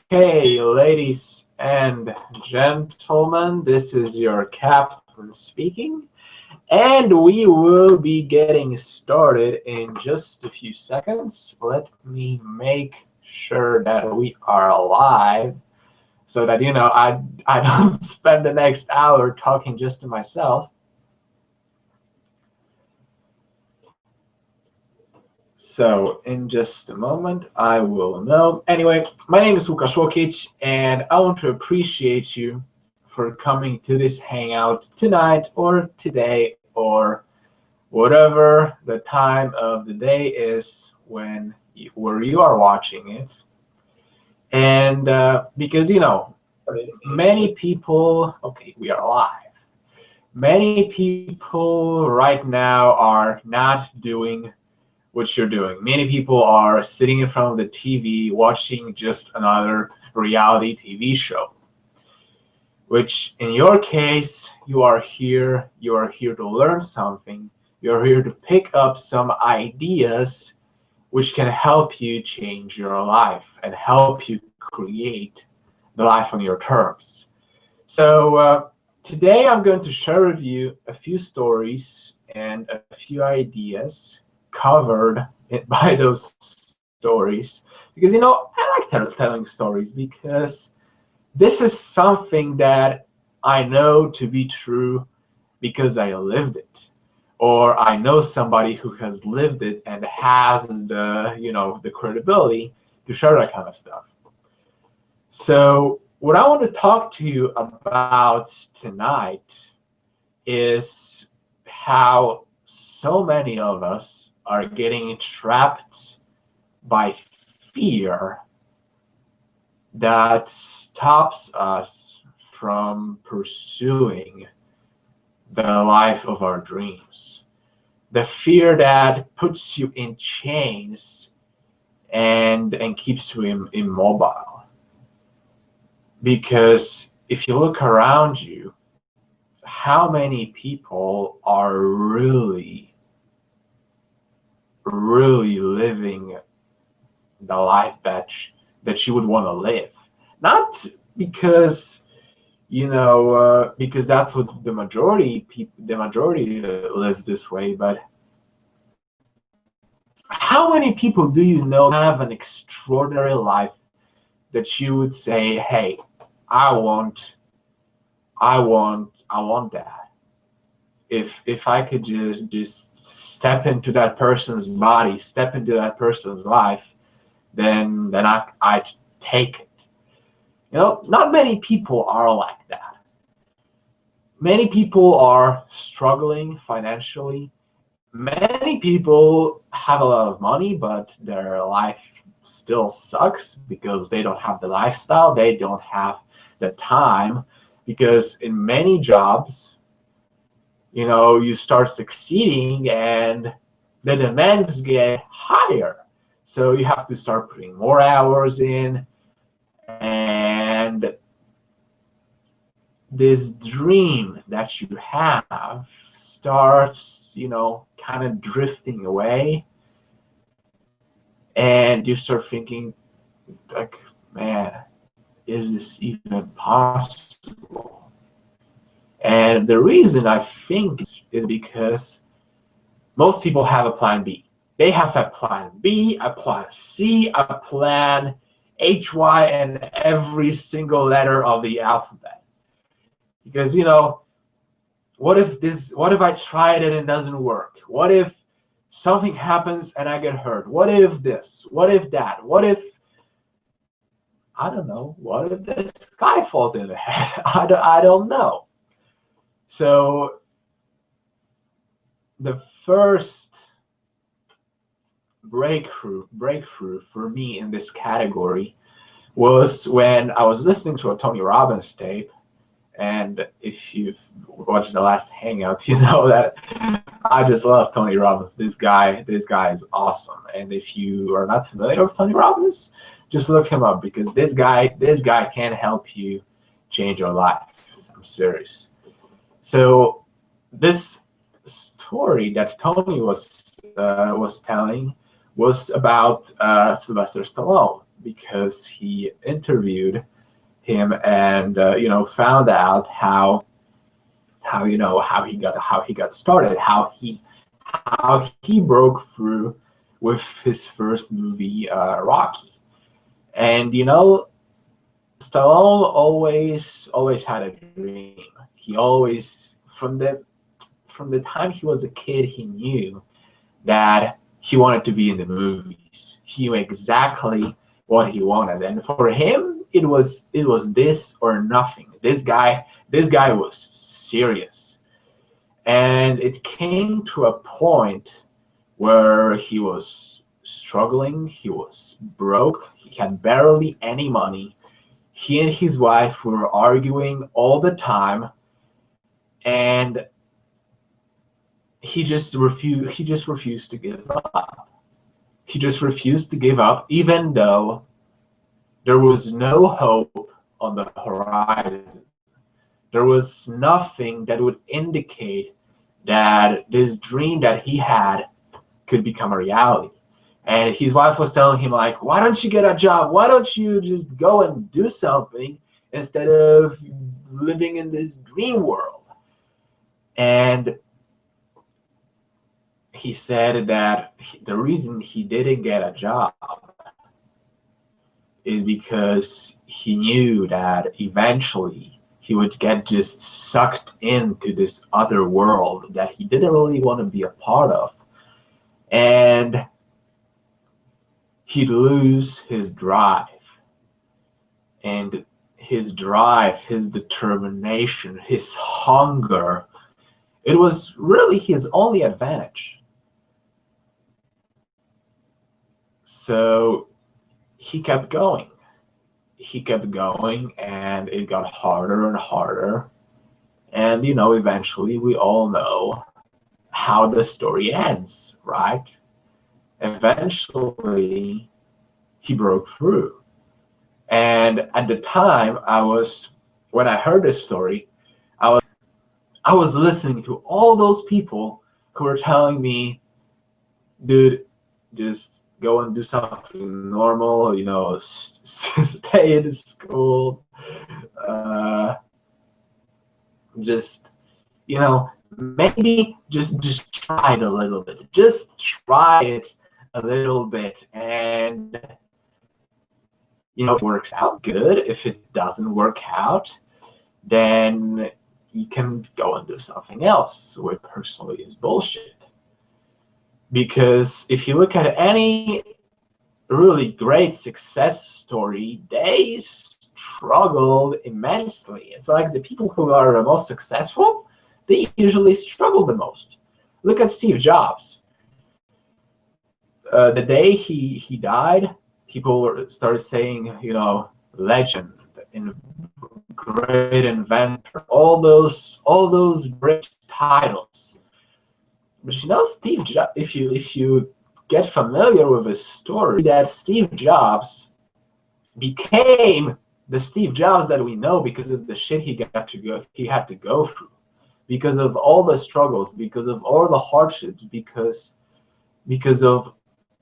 Okay, ladies and gentlemen, this is your captain speaking, and we will be getting started in just a few seconds. Let me make sure that we are live so that I don't spend the next hour talking just to myself. So in just a moment, I will know. Anyway, my name is Łukasz Łokieć, and I want to appreciate you for coming to this hangout tonight or today or whatever the time of the day is where you are watching it. And because, many people, okay, we are live. Many people right now are not doing what you're doing. Many people are sitting in front of the TV watching just another reality TV show, which in your case, you are here to learn something. You're here to pick up some ideas which can help you change your life and help you create the life on your terms. So today I'm going to share with you a few stories and a few ideas covered by those stories, because I like telling stories because this is something that I know to be true because I lived it, or I know somebody who has lived it and has the credibility to share that kind of stuff. So what I want to talk to you about tonight is how so many of us are getting trapped by fear that stops us from pursuing the life of our dreams. The fear that puts you in chains and keeps you immobile. Because if you look around you, how many people are really living the life that you would want to live? Not because because that's what the majority lives this way, but how many people do you know have an extraordinary life that you would say, hey, I want that. If I could just step into that person's body, step into that person's life, then I'd take it. Not many people are like that. Many people are struggling financially. Many people have a lot of money, but their life still sucks because they don't have the lifestyle, they don't have the time, because in many jobs, you start succeeding and the demands get higher. So you have to start putting more hours in, and this dream that you have starts, kind of drifting away. And you start thinking, like, man, is this even possible? And the reason I think is because most people have a plan B. They have a plan B, a plan C, a plan H, Y, and every single letter of the alphabet. Because, what if I tried it and it doesn't work? What if something happens and I get hurt? What if this? What if that? What if, I don't know, what if the sky falls in the head? I don't know. So the first breakthrough for me in this category was when I was listening to a Tony Robbins tape. And if you've watched the last Hangout, you know that I just love Tony Robbins. This guy is awesome. And if you are not familiar with Tony Robbins, just look him up, because this guy can help you change your life. I'm serious. So this story that Tony was telling was about Sylvester Stallone. because he interviewed him and found out how he got started, how he broke through with his first movie, Rocky. And Stallone always had a dream. He always, from the time he was a kid, he knew that he wanted to be in the movies. He knew exactly what he wanted, and for him, it was this or nothing. This guy was serious, and it came to a point where he was struggling. He was broke. He had barely any money. He and his wife were arguing all the time, and he just refused to give up. He just refused to give up, even though there was no hope on the horizon. There was nothing that would indicate that this dream that he had could become a reality. And his wife was telling him, like, why don't you get a job? Why don't you just go and do something instead of living in this dream world? And he said that the reason he didn't get a job is because he knew that eventually he would get just sucked into this other world that he didn't really want to be a part of. And he'd lose his drive. And his drive, his determination, his hunger, it was really his only advantage. So he kept going. He kept going, and it got harder and harder. And, eventually we all know how the story ends, right? Eventually, he broke through. And at the time, when I heard this story, I was listening to all those people who were telling me, dude, just go and do something normal, stay in school, just, maybe just try it a little bit. Just try it a little bit, and if it works out, good. If it doesn't work out, then you can go and do something else, which personally is bullshit. Because if you look at any really great success story, they struggled immensely. It's like the people who are the most successful, they usually struggle the most. Look at Steve Jobs. The day he died, people started saying, legend, great inventor, all those great titles. But Steve Jobs, if you get familiar with his story, that Steve Jobs became the Steve Jobs that we know because of the shit he had to go through, because of all the struggles, because of all the hardships, because of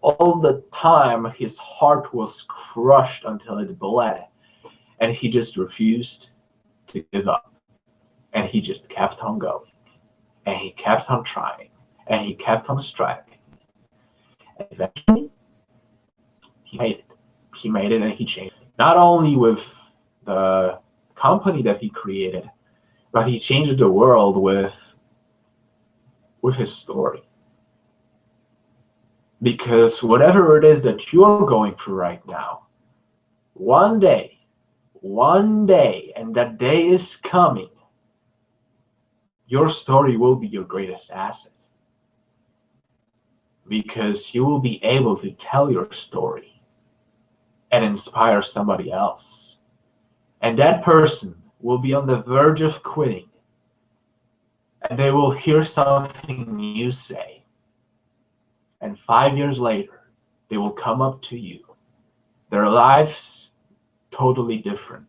all the time his heart was crushed until it bled, and he just refused to give up, and he just kept on going, and he kept on trying, and he kept on striving, and eventually he made it. He made it, and he changed it. Not only with the company that he created, but he changed the world with his story. Because whatever it is that you're going through right now, one day, and that day is coming, your story will be your greatest asset. Because you will be able to tell your story and inspire somebody else. And that person will be on the verge of quitting, and they will hear something you say. And 5 years later, they will come up to you. Their lives totally different.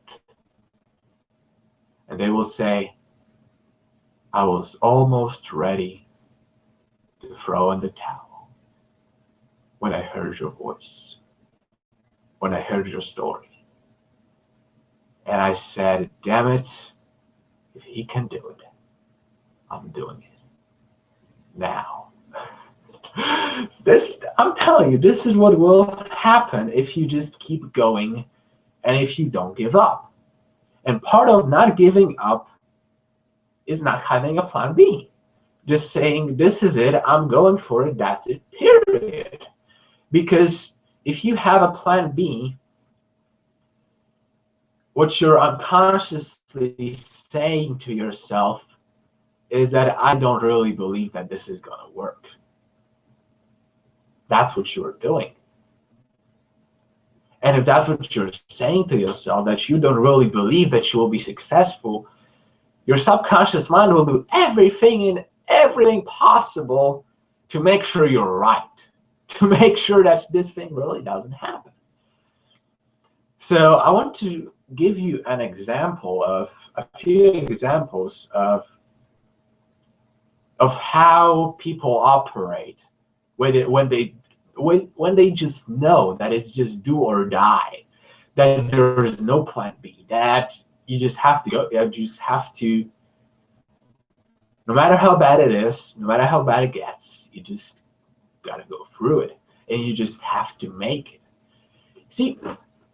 And they will say, I was almost ready to throw in the towel when I heard your voice. when I heard your story. And I said, damn it, if he can do it, I'm doing it now. I'm telling you, this is what will happen if you just keep going and if you don't give up. And part of not giving up is not having a plan B. Just saying, this is it, I'm going for it, that's it, period. Because if you have a plan B, what you're unconsciously saying to yourself is that I don't really believe that this is going to work. That's what you're doing. And if that's what you're saying to yourself, that you don't really believe that you will be successful, your subconscious mind will do everything possible to make sure you're right, to make sure that this thing really doesn't happen. So I want to give you an example of a few examples of how people operate when they just know that it's just do or die, that there is no plan B, that you just have to go, you just have to, no matter how bad it is, no matter how bad it gets, you just gotta go through it, and you just have to make it. See,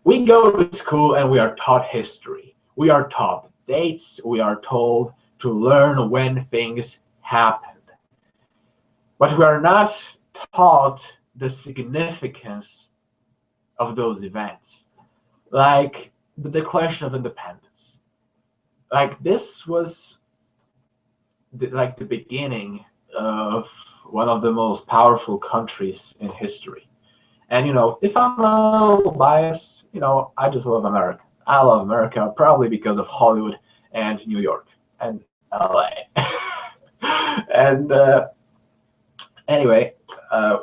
we go to school and we are taught history. We are taught dates. We are told to learn when things happened. But we are not taught the significance of those events. Like the Declaration of Independence. Like this was like the beginning of one of the most powerful countries in history. And, if I'm a little biased, I just love America. I love America probably because of Hollywood and New York and LA. And anyway,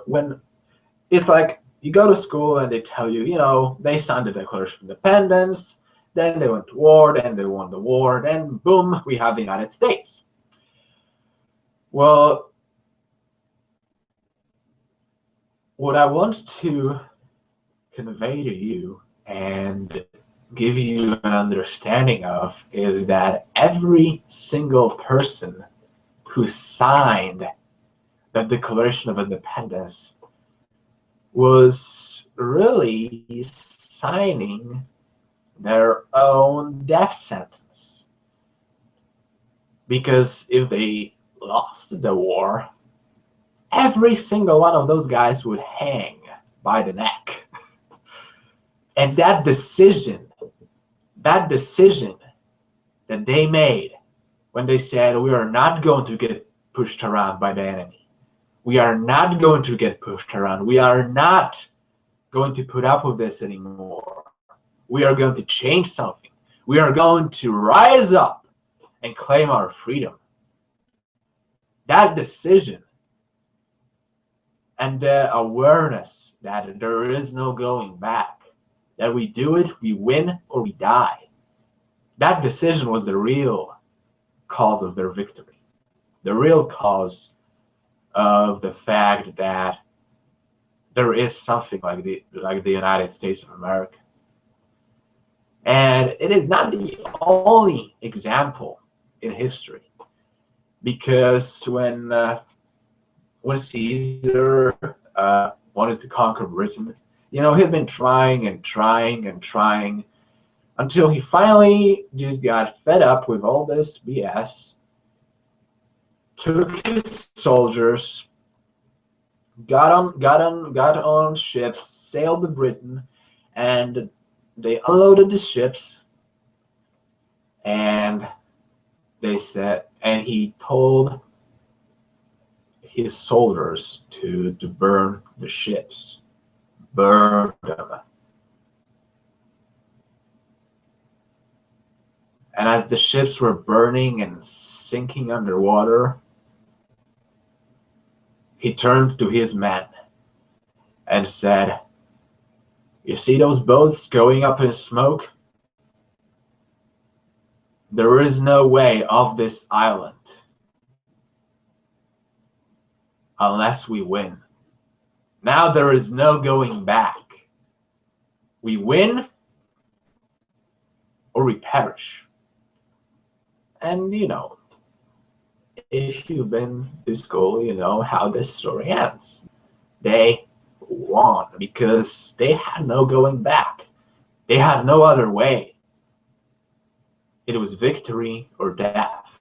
when it's like you go to school and they tell you, they signed the Declaration of Independence, then they went to war, then they won the war, then boom, we have the United States. Well, what I want to convey to you and give you an understanding of is that every single person who signed the Declaration of Independence was really signing their own death sentence. Because if they lost the war, every single one of those guys would hang by the neck. And that decision that they made when they said, we are not going to get pushed around by the enemy. We are not going to get pushed around. We are not going to put up with this anymore. We are going to change something. We are going to rise up and claim our freedom. That decision and the awareness that there is no going back, that we do it, we win, or we die. That decision was the real cause of their victory. The real cause of the fact that there is something like the United States of America. And it is not the only example in history, because when Caesar wanted to conquer Britain, he had been trying and trying and trying until he finally just got fed up with all this BS, took his soldiers, got on ships, sailed to Britain, and they unloaded the ships, and he told his soldiers to burn the ships, burn them. And as the ships were burning and sinking underwater, he turned to his men and said, "You see those boats going up in smoke? There is no way off this island unless we win. Now there is no going back. We win or we perish. And if you've been to school, you know how this story ends. They won because they had no going back. They had no other way. It was victory or death.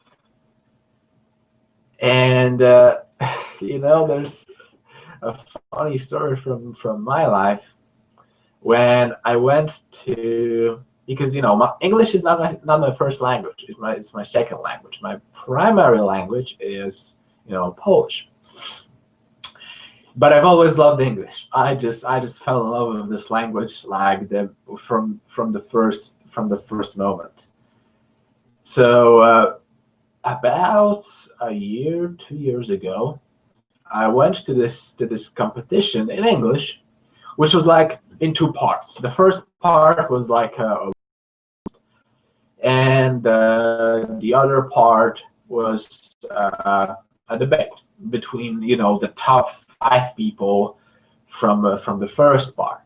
And there's a funny story from my life when I went to, because my English is not my first language. It's my second language. My primary language is Polish. But I've always loved English. I just fell in love with this language like from the first moment. So about a year, 2 years ago, I went to this competition in English, which was like in two parts. The first part was like and the other part was a debate between the top 5 people from the first part.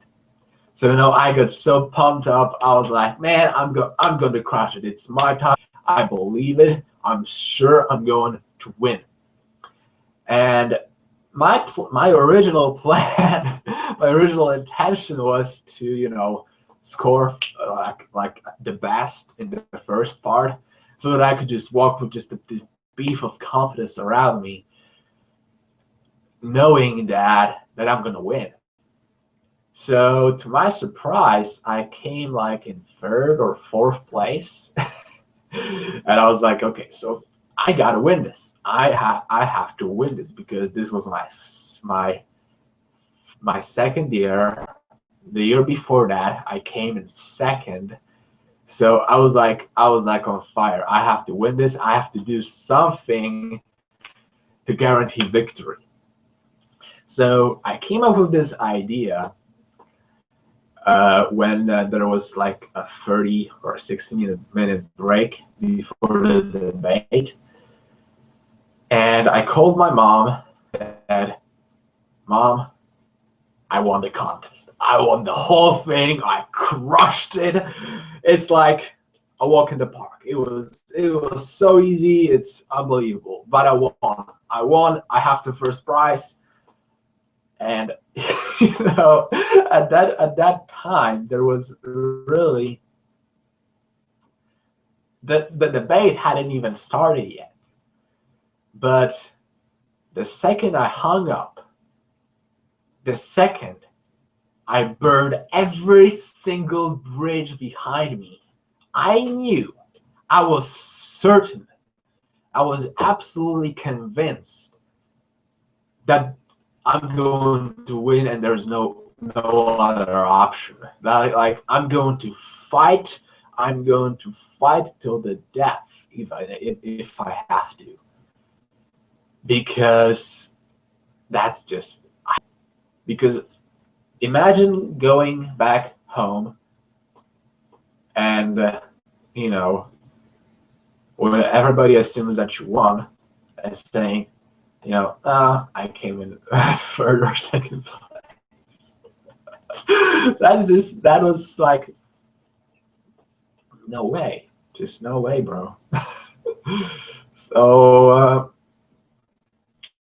So I got so pumped up. I was like, man, I'm going to crush it. It's my time. I believe it. I'm sure I'm going to win. And my original plan, my original intention was to score like the best in the first part, so that I could just walk with just the beef of confidence around me, knowing that I'm gonna win. So to my surprise, I came like in 3rd or 4th place, and I was like, okay, so I gotta win this. I have to win this because this was my second year. The year before that, I came in 2nd. So I was like on fire. I have to win this. I have to do something to guarantee victory. So I came up with this idea when there was like a 30 or 60-minute break before the debate. And I called my mom and said, Mom, I won the contest. I won the whole thing. I crushed it. It's like a walk in the park. It was so easy. It's unbelievable. But I won. I have the first prize. And at that time there was really the debate hadn't even started yet. But the second I hung up, the second I burned every single bridge behind me, I knew, I was certain, I was absolutely convinced that I'm going to win and there's no other option. Like I'm going to fight. I'm going to fight till the death if I have to, because that's just because imagine going back home and when everybody assumes that you won and saying, I came in 3rd or 2nd place. that was like, no way, just no way, bro. So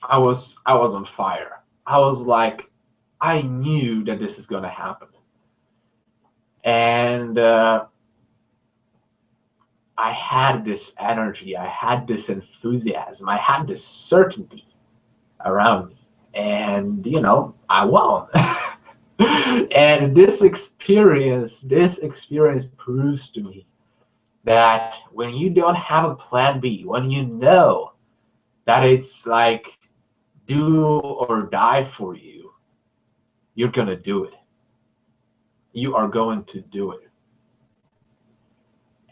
I was on fire. I was like, I knew that this is gonna happen, and I had this energy, I had this enthusiasm, I had this certainty around me, and I won. And this experience proves to me that when you don't have a plan B, when you know that it's like do or die for you, you're gonna do it. You are going to do it.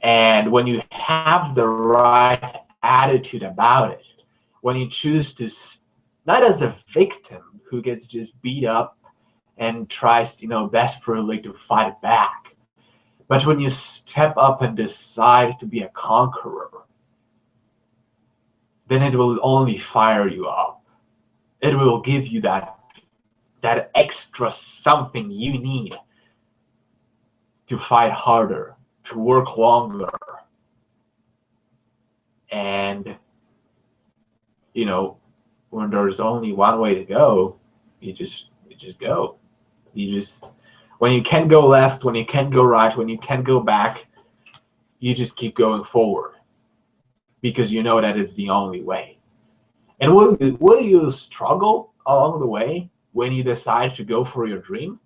And when you have the right attitude about it, when you choose to, not as a victim who gets just beat up and tries, desperately to fight back, but when you step up and decide to be a conqueror, then it will only fire you up. It will give you that extra something you need to fight harder, to work longer, and when there's only one way to go, you just go. You just when you can't go left, when you can't go right, when you can't go back, you just keep going forward because you know that it's the only way. And will you struggle along the way when you decide to go for your dream?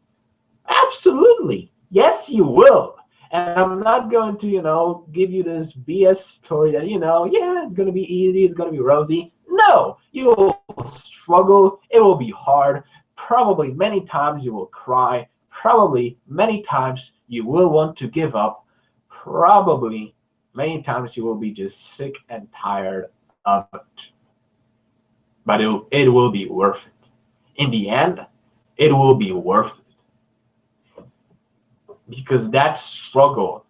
Absolutely. Yes, you will. And I'm not going to, give you this BS story that, yeah, it's going to be easy, it's going to be rosy. No, you will struggle. It will be hard. Probably many times you will cry. Probably many times you will want to give up. Probably many times you will be just sick and tired of it. But it will be worth it. In the end, it will be worth it. Because that struggle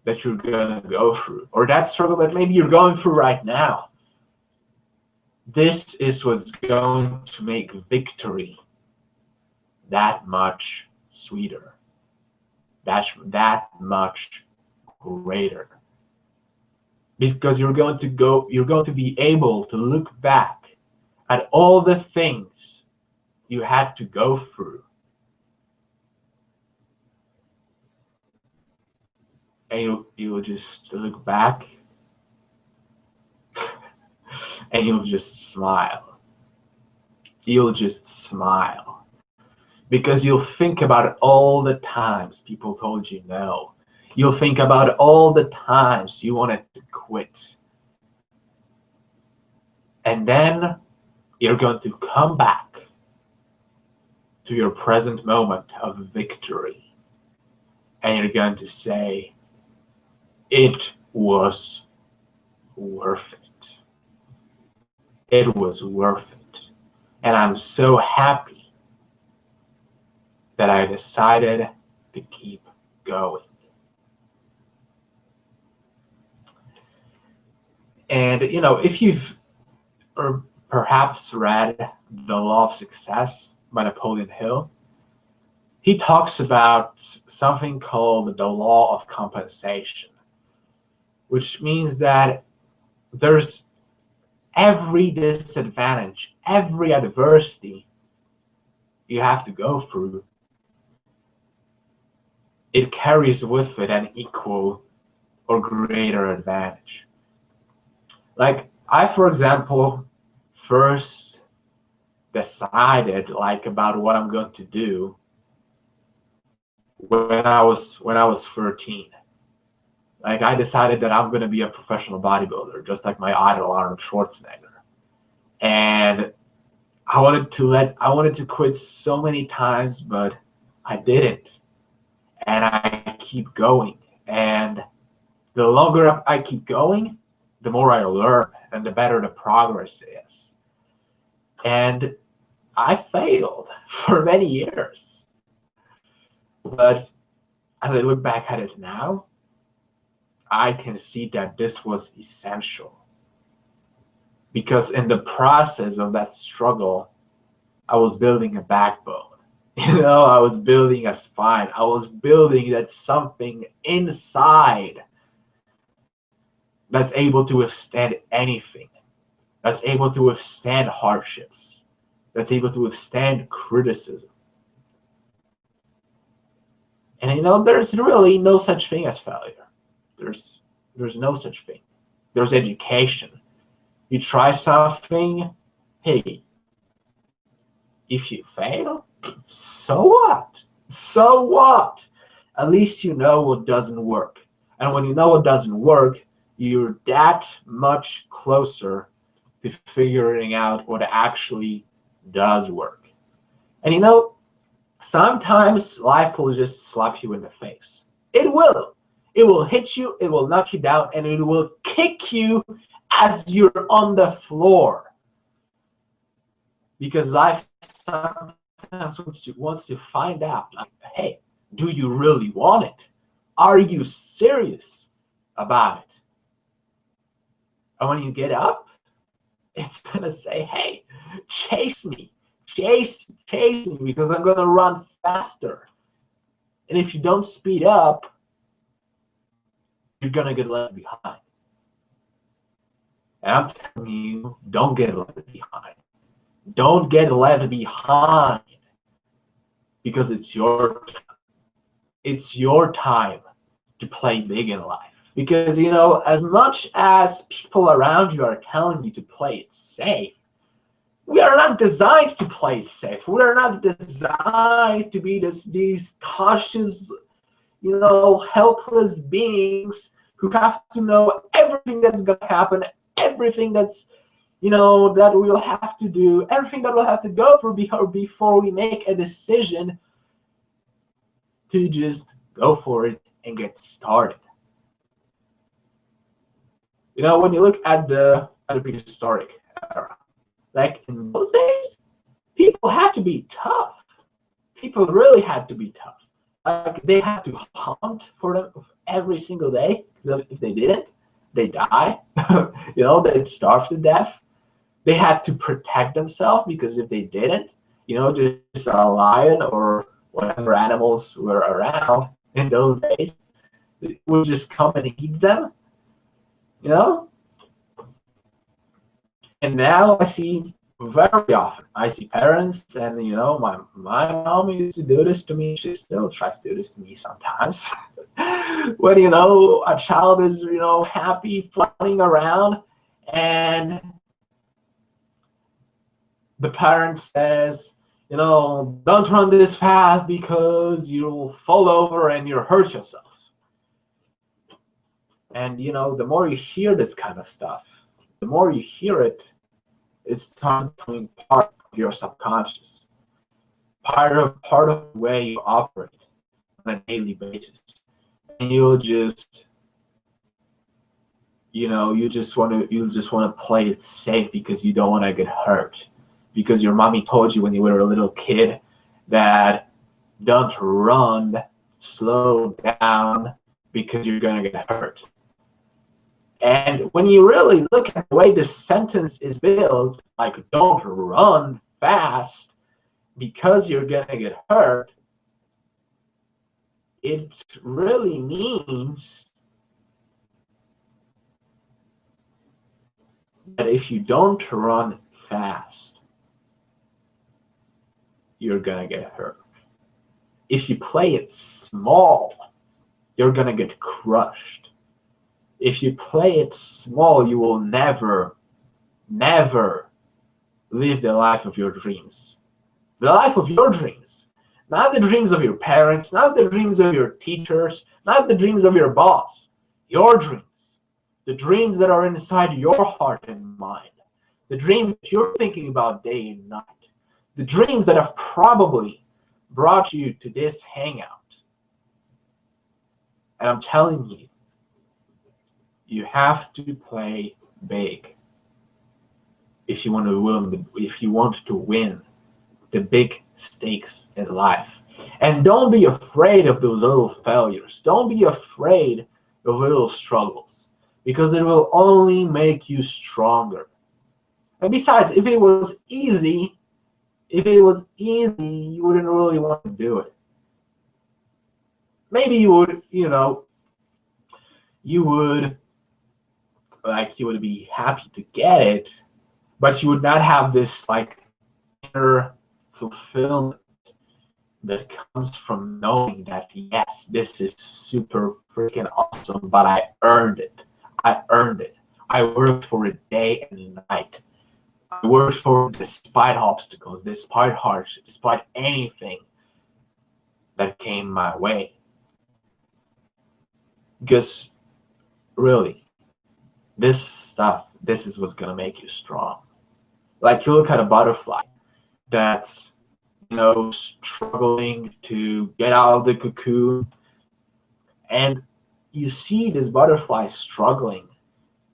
that you're going to go through, or that struggle that maybe you're going through right now, this is what's going to make victory that much sweeter, that much greater. Because you're going to be able to look back at all the things you had to go through. And you'll just look back and you'll just smile. You'll just smile. Because you'll think about all the times people told you no. You'll think about all the times you wanted to quit. And then you're going to come back to your present moment of victory. And you're going to say, it was worth it. It was worth it. And I'm so happy that I decided to keep going. And, if you've or perhaps read The Law of Success by Napoleon Hill, he talks about something called the law of compensation, which means that there's every disadvantage, every adversity you have to go through, it carries with it an equal or greater advantage. Like, I, for example, first decided about what I'm going to do when I was 13. Like, I decided that I'm going to be a professional bodybuilder, just like my idol Arnold Schwarzenegger. And I wanted to quit so many times, but I didn't. And I keep going. And the longer I keep going, the more I learn and the better the progress is. And I failed for many years. But as I look back at it now, I can see that this was essential. Because in the process of that struggle, I was building a backbone. I was building a spine. I was building that something inside that's able to withstand anything, that's able to withstand hardships, that's able to withstand criticism. And there's really no such thing as failure. There's no such thing. There's education. You try something, hey, if you fail, so what? So what? At least you know what doesn't work. And when you know what doesn't work, you're that much closer to figuring out what actually does work. And sometimes life will just slap you in the face. It will. It will hit you, it will knock you down, and it will kick you as you're on the floor. Because life sometimes wants to find out, hey, do you really want it? Are you serious about it? And when you get up, it's going to say, hey, chase me, chase me, because I'm going to run faster. And if you don't speed up, you're gonna get left behind. And I'm telling you, don't get left behind. Don't get left behind, because it's your time to play big in life. Because, you know, as much as people around you are telling you to play it safe, we are not designed to play it safe. We are not designed to be these cautious, you know, helpless beings who have to know everything that's going to happen, everything that's, you know, that we'll have to do, everything that we'll have to go through before we make a decision to just go for it and get started. You know, when you look at the prehistoric era, like in those days, people had to be tough. People really had to be tough. Like, they had to hunt for them every single day, because if they didn't, they die. You know, they'd starve to death. They had to protect themselves, because if they didn't, you know, just a lion or whatever animals were around in those days would just come and eat them, you know? And now I see very often, I see parents, and, you know, my mom used to do this to me. She still tries to do this to me sometimes. When, you know, a child is, you know, happy flying around, and the parent says, you know, don't run this fast because you'll fall over and you'll hurt yourself. And, you know, the more you hear this kind of stuff, the more you hear it, it starts becoming part of your subconscious, part of the way you operate on a daily basis. And you'll just, you know, you just want to play it safe because you don't want to get hurt. Because your mommy told you when you were a little kid that don't run, slow down, because you're going to get hurt. And when you really look at the way this sentence is built, like, don't run fast because you're going to get hurt, it really means that if you don't run fast, you're going to get hurt. If you play it small, you're going to get crushed. If you play it small, you will never, never live the life of your dreams. The life of your dreams. Not the dreams of your parents, not the dreams of your teachers, not the dreams of your boss. Your dreams. The dreams that are inside your heart and mind. The dreams that you're thinking about day and night. The dreams that have probably brought you to this hangout. And I'm telling you, you have to play big if you want to win the big stakes in life. And don't be afraid of those little failures. Don't be afraid of little struggles, because it will only make you stronger. And besides, if it was easy, you wouldn't really want to do it. Maybe you would, you know, you would be happy to get it, but you would not have this, like, inner fulfillment that comes from knowing that, yes, this is super freaking awesome, but I earned it. I worked for it day and night. I worked for it despite obstacles, despite hardship, despite anything that came my way. Because really, this is what's gonna make you strong. Like, you look at a butterfly that's, you know, struggling to get out of the cocoon, and you see this butterfly struggling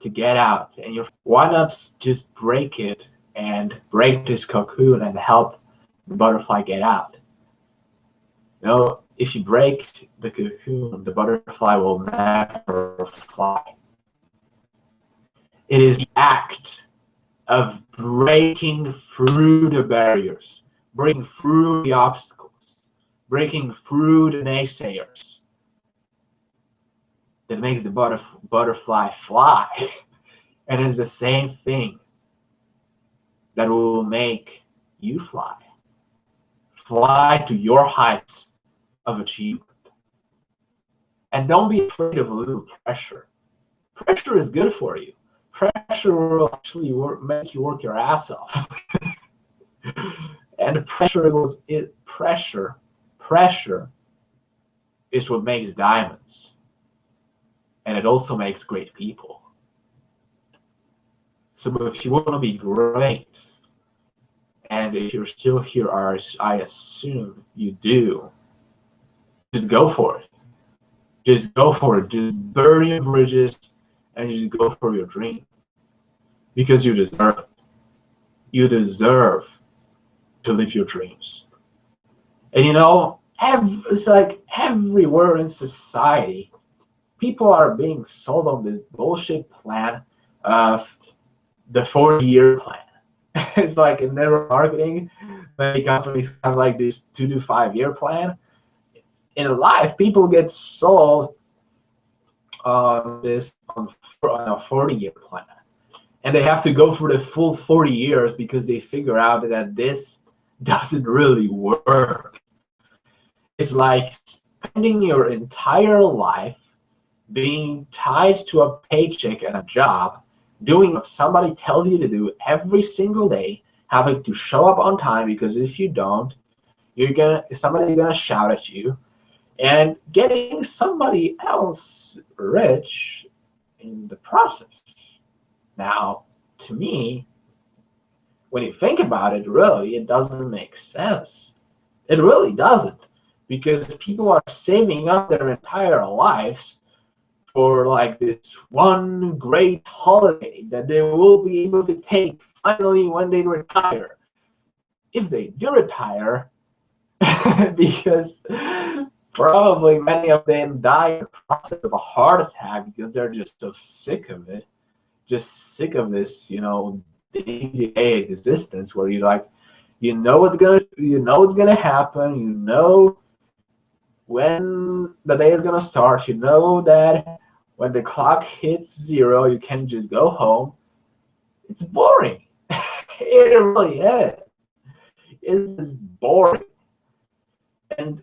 to get out, and why not just break it and break this cocoon and help the butterfly get out? You know, if you break the cocoon, the butterfly will never fly. It is the act of breaking through the barriers, breaking through the obstacles, breaking through the naysayers, that makes the butterfly fly. And it's the same thing that will make you fly. Fly to your heights of achievement. And don't be afraid of a little pressure. Pressure is good for you. Pressure will actually make you work your ass off. And pressure is what makes diamonds. And it also makes great people. So if you want to be great, and if you're still here, I assume you do, just go for it. Just go for it. Just burn your bridges and just go for your dream. Because you deserve it. You deserve to live your dreams. And you know, it's like everywhere in society, people are being sold on this bullshit plan of the 40-year plan. It's like in network marketing, many companies have like this 2 to 5 year plan. In life, people get sold on a 40-year plan. And they have to go through the full 40 years because they figure out that this doesn't really work. It's like spending your entire life being tied to a paycheck and a job, doing what somebody tells you to do every single day, having to show up on time because if you don't, somebody's gonna shout at you, and getting somebody else rich in the process. Now, to me, when you think about it, really, it doesn't make sense. It really doesn't, because people are saving up their entire lives for like this one great holiday that they will be able to take finally when they retire. If they do retire, because probably many of them die in the process of a heart attack because they're just so sick of it, just sick of this, day-to-day existence where you know it's gonna happen, you know when the day is gonna start, you know that when the clock hits 0, you can just go home. It's boring. It really is. It is boring. And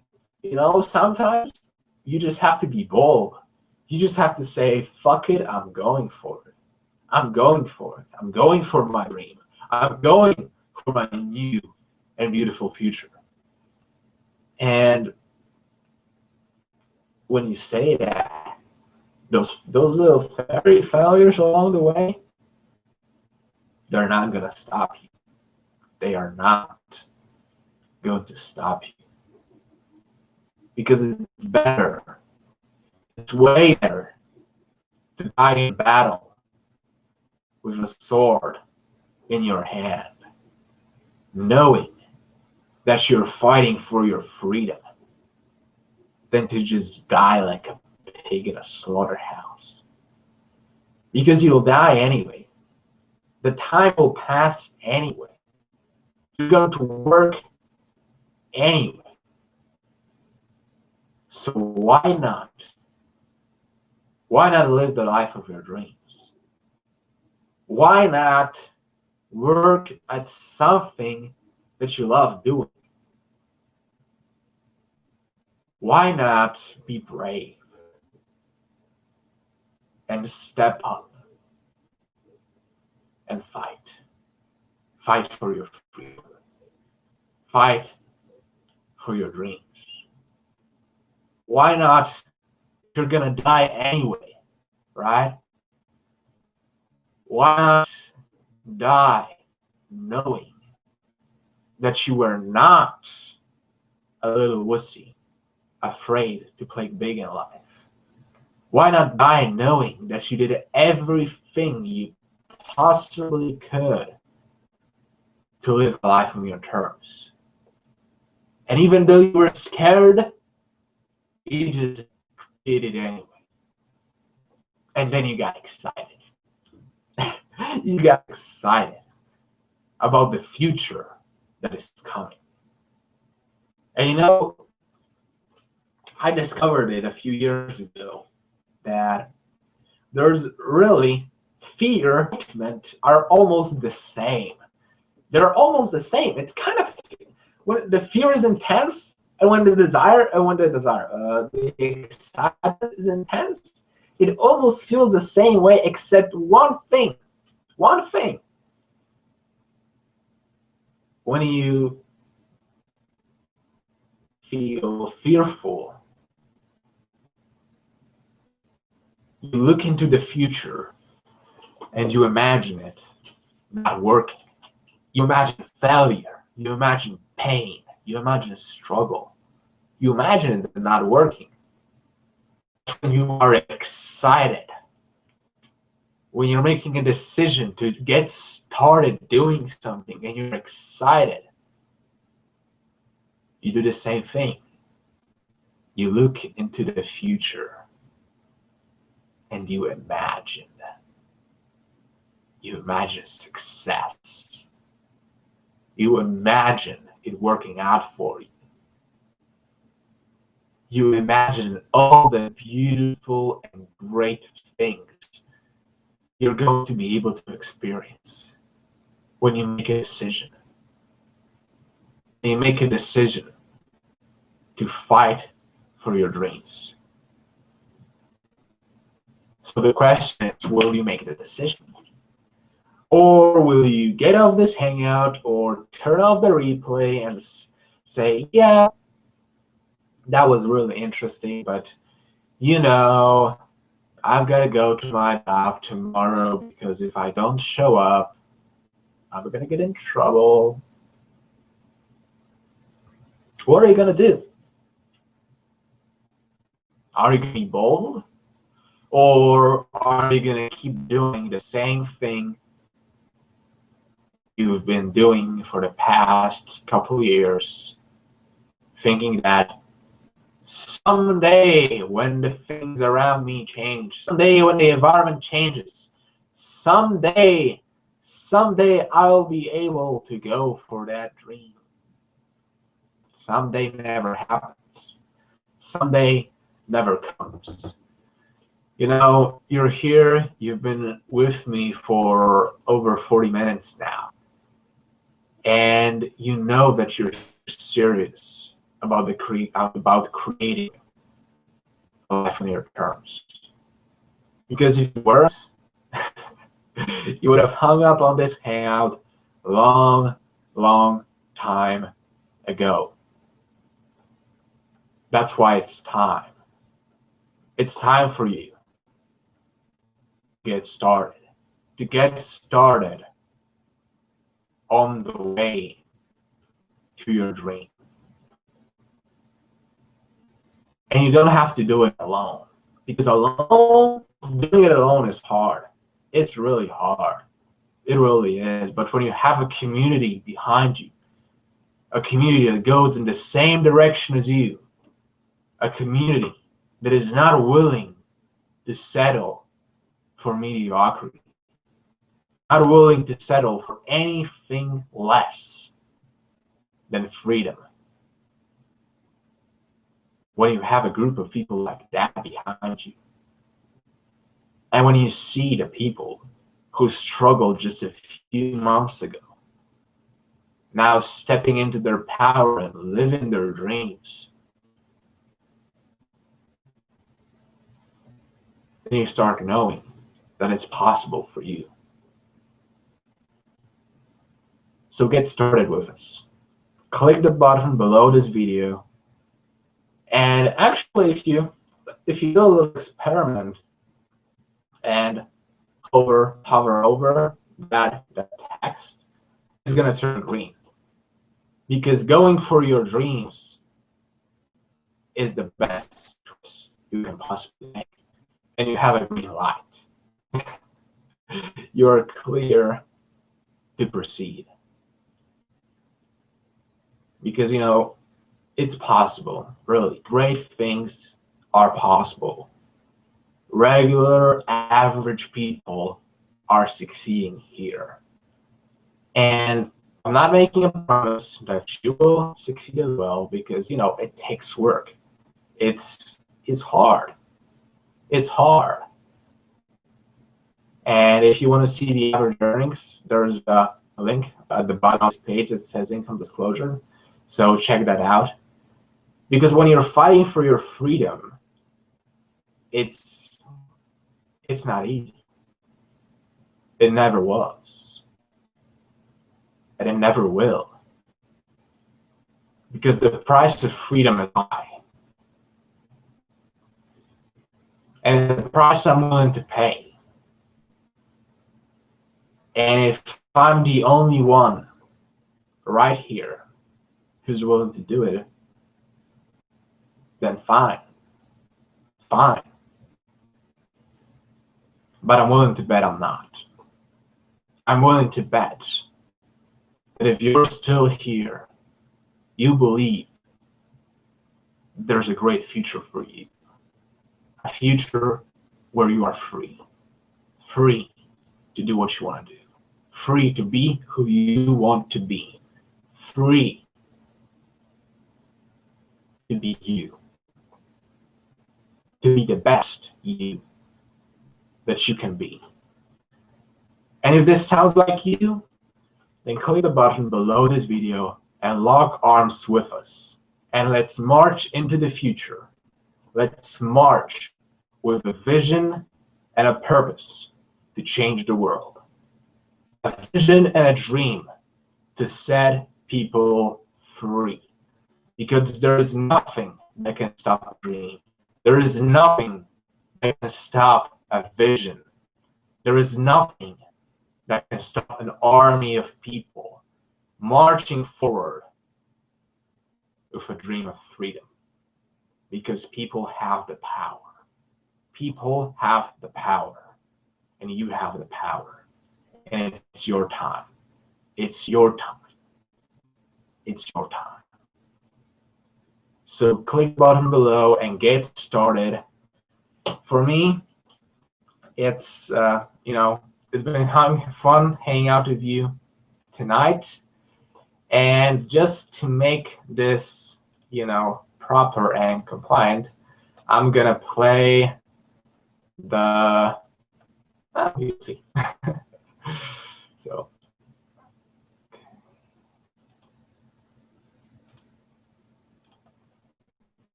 sometimes you just have to be bold. You just have to say, fuck it, I'm going for it. I'm going for it. I'm going for my dream. I'm going for my new and beautiful future. And when you say that, those little failures along the way, they're not going to stop you. They are not going to stop you. Because it's better. It's way better to die in battle with a sword in your hand, knowing that you're fighting for your freedom, than to just die like a pig in a slaughterhouse. Because you'll die anyway. The time will pass anyway. You're going to work anyway. So why not? Why not live the life of your dreams? Why not work at something that you love doing? Why not be brave and step up and fight? Fight for your freedom. Fight for your dreams. Why not? You're gonna die anyway, right? Why not die knowing that you were not a little wussy, afraid to play big in life? Why not die knowing that you did everything you possibly could to live a life on your terms? And even though you were scared, you just did it anyway. And then you got excited. You got excited about the future that is coming. And I discovered it a few years ago that there's really fear and excitement are almost the same. They're almost the same. It's kind of when the fear is intense and when the excitement is intense, it almost feels the same way except one thing. One thing. When you feel fearful, you look into the future and you imagine it not working. You imagine failure. You imagine pain. You imagine struggle. You imagine it not working. When you are excited, when you're making a decision to get started doing something and you're excited, you do the same thing. You look into the future and you imagine. You imagine success. You imagine it working out for you. You imagine all the beautiful and great things you're going to be able to experience when you make a decision. And you make a decision to fight for your dreams. So the question is, will you make the decision? Or will you get off this hangout or turn off the replay and say, yeah, that was really interesting, but you know, I've got to go to my job tomorrow because if I don't show up, I'm going to get in trouble. What are you going to do? Are you going to be bold? Or are you going to keep doing the same thing you've been doing for the past couple of years, thinking that someday when the things around me change, someday when the environment changes, someday I'll be able to go for that dream. Someday never happens. Someday never comes. You know, you're here, you've been with me for over 40 minutes now. And you know that you're serious about creating a life on your terms. Because if you weren't, you would have hung up on this hangout long time ago. That's why it's time. It's time for you to get started. To get started on the way to your dream. And you don't have to do it alone. Because doing it alone is hard. It's really hard. It really is. But when you have a community behind you, a community that goes in the same direction as you, a community that is not willing to settle for mediocrity, not willing to settle for anything less than freedom. When you have a group of people like that behind you, and when you see the people who struggled just a few months ago, now stepping into their power and living their dreams, then you start knowing that it's possible for you. So get started with us. Click the button below this video, and actually if you do a little experiment and hover over that text, it's going to turn green. Because going for your dreams is the best choice you can possibly make. And you have a green light. You're clear to proceed. Because, you know, it's possible. Really, great things are possible. Regular, average people are succeeding here. And I'm not making a promise that you will succeed as well because, you know, it takes work. It's hard. It's hard. And if you want to see the average earnings, there's a link at the bottom of this page that says income disclosure. So check that out. Because when you're fighting for your freedom, it's not easy. It never was. And it never will. Because the price of freedom is high. And the price I'm willing to pay. And if I'm the only one right here who's willing to do it, then fine. Fine. But I'm willing to bet I'm not. I'm willing to bet that if you're still here, you believe there's a great future for you. A future where you are free. Free to do what you want to do. Free to be who you want to be. Free to be you. To be the best you that you can be. And if this sounds like you, then click the button below this video and lock arms with us. And let's march into the future. Let's march with a vision and a purpose to change the world. A vision and a dream to set people free. Because there is nothing that can stop a dream. There is nothing that can stop a vision. There is nothing that can stop an army of people marching forward with a dream of freedom. Because people have the power. People have the power. And you have the power. And it's your time. It's your time. It's your time. So click the button below and get started. For me, it's it's been fun hanging out with you tonight. And just to make this proper and compliant, I'm gonna play the we'll see. So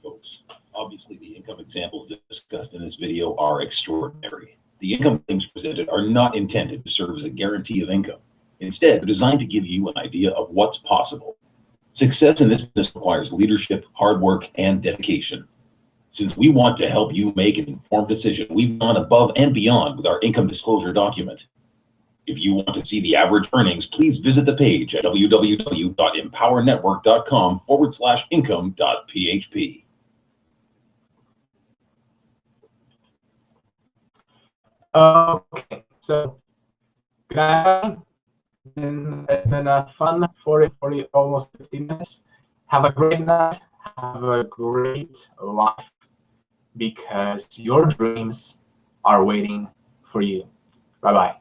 folks, obviously the income examples discussed in this video are extraordinary. The income claims presented are not intended to serve as a guarantee of income. Instead, they're designed to give you an idea of what's possible. Success in this business requires leadership, hard work, and dedication. Since we want to help you make an informed decision, we've gone above and beyond with our income disclosure document. If you want to see the average earnings, please visit the page at www.empowernetwork.com/income.php. Okay, so guys, it's been a fun 40, almost 50 minutes. Have a great night. Have a great life, because your dreams are waiting for you. Bye-bye.